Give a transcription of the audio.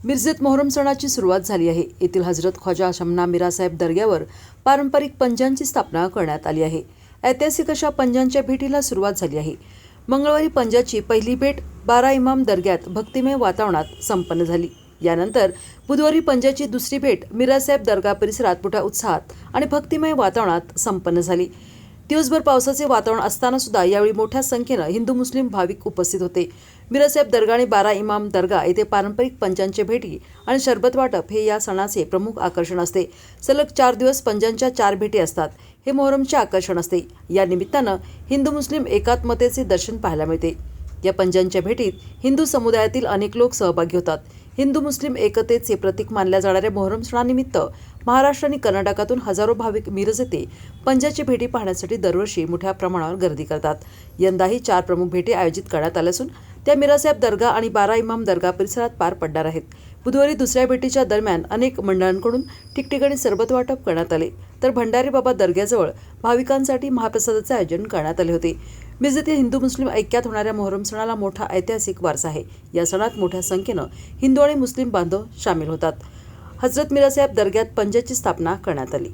मिरजेत मोहरम सणाची सुरुवात झाली आहे। येथील हजरत ख्वाजा शमना मिरासाहेब दर्ग्यावर पारंपरिक पंजांची स्थापना करण्यात आली आहे। ऐतिहासिक अशा पंजांच्या भेटीला सुरुवात झाली आहे। मंगळवारी पंजाची पहिली भेट 12 इमाम दर्ग्यात भक्तिमय वातावरणात संपन्न झाली। यानंतर बुधवारी पंजाची दुसरी भेट मिरासाहेब दर्गा परिसरात मोठ्या उत्साहात आणि भक्तिमय वातावरणात संपन्न झाली। दिवसभर पावसाचे वातावरण असताना सुद्धा यावेळी मोठ्या संख्येने हिंदू मुस्लिम भाविक उपस्थित होते। मिरासाहेब दर्गा आणि 12 इमाम दर्गा येथे पारंपरिक पंजांचे भेटी आणि शरबत वाटप हे या सणाचे प्रमुख आकर्षण असते। सलग 4 दिवस पंजांच्या 4 भेटी असतात। हे मोहरमचे आकर्षण असते। या निमित्तानं हिंदू मुस्लिम एकात्मतेचे दर्शन पाहायला मिळते। या पंजांच्या भेटीत हिंदू समुदायातील अनेक लोक सहभागी होतात। हिंदू मुस्लिम एकतेचे प्रतीक मानल्या जाणाऱ्या मोहरम सणानिमित्त महाराष्ट्र आणि कर्नाटकातून हजारो भाविक मिरज येथे पंजाची भेटी पाहण्यासाठी दरवर्षी मोठ्या प्रमाणावर गर्दी करतात। यंदाही 4 प्रमुख भेटी आयोजित करण्यात आल्या असून त्या मिरासाहेब दर्गा आणि 12 इमाम दर्गा परिसरात पार पडणार आहेत। बुधवारी दुसऱ्या भेटीच्या दरम्यान अनेक मंडळांकडून ठिकठिकाणी सरबत वाटप करण्यात आले, तर भंडारी बाबा दर्ग्याजवळ भाविकांसाठी महाप्रसादाचे आयोजन करण्यात आले होते। मिरजेतील हिंदू मुस्लिम ऐक्यात होणाऱ्या मोहरम सणाला मोठा ऐतिहासिक वारसा आहे। या सणात मोठ्या संख्येनं हिंदू आणि मुस्लिम बांधव सामील होतात। हजरत मिरासाहेब दर्ग्यात पंजाची स्थापना करण्यात आली।